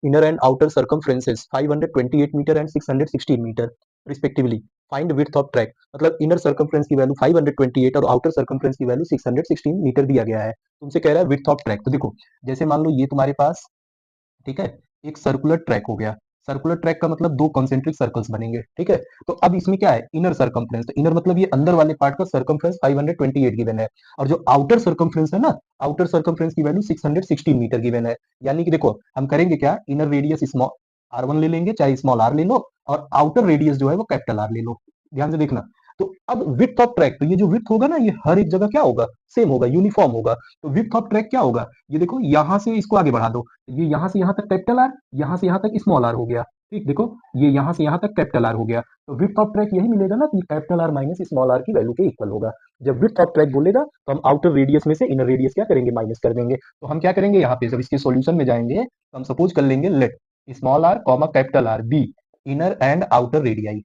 inner and outer circumferences 528 metre and 616 metre respectively. Find width of track, मतलब inner circumference की value 528 और outer circumference की value 616 metre दिया गया है. तुमसे कह रहा है विड्थ ऑफ ट्रैक. तो देखो, जैसे मान लो ये तुम्हारे पास, ठीक है, एक सर्कुलर ट्रैक हो गया. सर्कुलर ट्रैक का मतलब दो कॉन्सेंट्रिक सर्कल्स बनेंगे, ठीक है. तो अब इसमें क्या है, इनर सर्कमफ्रेंस. तो इनर मतलब ये अंदर वाले पार्ट का सर्कमफ्रेंस 528 गिवन है, और जो आउटर सर्कमफ्रेंस है ना, आउटर सर्कमफ्रेंस की वैल्यू 616 मीटर गिवन है. यानी कि देखो, हम करेंगे क्या, इनर रेडियस स्मॉल r1 ले लेंगे, चाहे स्मॉल r ले लो, और आउटर रेडियस जो है वो कैपिटल R ले लो. ध्यान से देखना. तो अब विड्थ ऑफ ट्रैक, तो ये जो विड्थ होगा ना, ये हर एक जगह क्या होगा, सेम होगा, यूनिफॉर्म होगा. तो विड्थ ऑफ ट्रैक क्या होगा, ये देखो, यहां से इसको आगे बढ़ा दो, ये यहां से यहां तक कैपिटल R, यहां से यहां तक स्मॉल r हो गया. ठीक, देखो, ये यहां से यहां तक कैपिटल R हो गया. तो विड्थ ऑफ ट्रैक यही मिलेगा ना कि capital R minus small r की वैल्यू के इक्वल होगा. जब विड्थ ऑफ ट्रैक बोलेगा तो हम आउटर रेडियस में से इनर रेडियस क्या करेंगे, माइनस कर देंगे. तो हम क्या करेंगे, यहाँ पे जब इसके सॉल्यूशन में जाएंगे तो हम सपोज कर लेंगे, let small r comma capital R be inner and outer radii.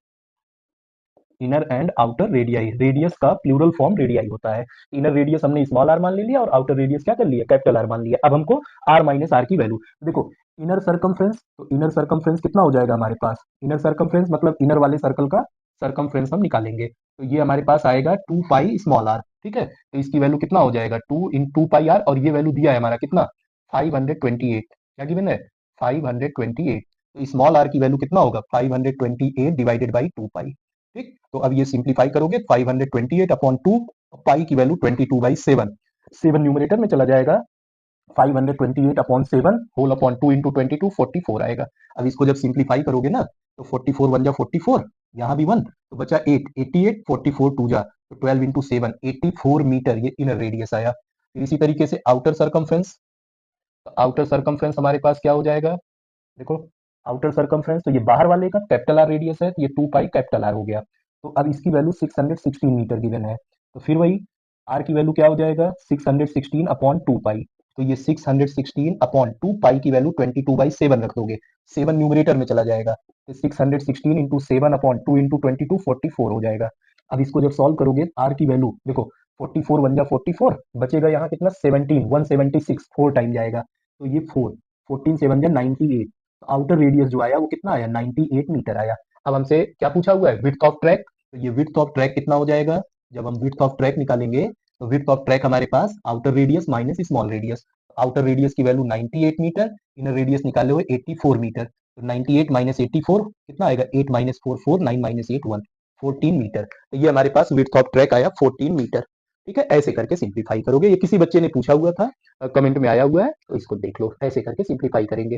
Inner and outer radii, radius का प्लूरल फॉर्म रेडियाई होता है. इनर रेडियस हमने स्मॉल r मान ले लिया और आउटर रेडियस क्या कर लिया, कैपिटल R मान लिया. अब हमको r माइनस r की वैल्यू देखो. इनर सर्कमफ्रेंस, तो इनर सर्कमफ्रेंस कितना हो जाएगा हमारे पास, इनर सर्कमफ्रेंस मतलब इनर वाले सर्कल का सर्कमफ्रेंस हम निकालेंगे. तो ये हमारे पास आएगा 2 पाई स्मॉल r. ठीक है, तो इसकी वैल्यू कितना हो जाएगा, 2 इन 2 पाई r, और ये वैल्यू दिया है हमारा कितना, 528. क्या गिवन है, 528. तो स्मॉल r की वैल्यू कितना होगा, 528 डिवाइडेड बाई 2 पाई. ठीक, तो अब ये सिंप्लीफाई करोगे, 528 अपॉन 2, पाई की वैल्यू 22/7. 7 न्यूमरेटर में चला जाएगा, 528 अपॉन 7 होल अपॉन 2 इंटू 22 44 आएगा. अब इसको जब सिंप्लीफाई करोगे ना, तो 44 1 जा 44, यहाँ भी 1, तो बचा 8, 88 44 2 जा, तो 12 इंटू 7 84 मीटर ये इनर रेडियस आया. फिर इसी तरीके से आउटर सर्कमफ्रेंस, आउटर सर्कमफ्रेंस हमारे पास क्या हो जाएगा, देखो, आउटर सर्कमफ्रेंस, तो ये बाहर वाले का कैपिटल R रेडियस है, तो ये 2 पाई कैपिटल R हो गया. तो अब इसकी वैल्यू 616 मीटर गिवन है. तो फिर वही R की वैल्यू क्या हो जाएगा, 616 अपॉन 2 पाई. तो ये 616 अपॉन 2 पाई की वैल्यू 22/7 रख दोगे, 7 न्यूमरेटर में चला जाएगा. तो 616 इंटू 7 अपॉन 2 इंटू 22 44 हो जाएगा. अब इसको जब सॉल्व करोगे, R की वैल्यू देखो, 44 1 जा 44, बचेगा यहाँ कितना, 17, 176, 4 टाइम जाएगा. तो ये 4, 14 7 जा 98. आउटर रेडियस जो आया वो कितना आया, 98 मीटर आया. अब हमसे क्या पूछा हुआ है, विड्थ ऑफ ट्रैक. तो ये विड्थ ऑफ ट्रैक कितना हो जाएगा, जब हम विड्थ ऑफ ट्रैक निकालेंगे, तो विड्थ ऑफ ट्रैक हमारे पास outer radius minus small radius. Outer radius की वैल्यू 98 मीटर, इनर रेडियस निकाले हुए 84 मीटर. तो 98 माइनस 84 कितना आएगा, 8 माइनस 4 4, 9 माइनस 8 1, 14 मीटर. तो ये हमारे पास विड्थ ऑफ ट्रैक आया 14 मीटर. ठीक है, ऐसे करके सिंप्लीफाई करोगे. ये किसी बच्चे ने पूछा हुआ था, कमेंट में आया हुआ है, तो इसको देख लो, ऐसे करके सिंप्लीफाई करेंगे.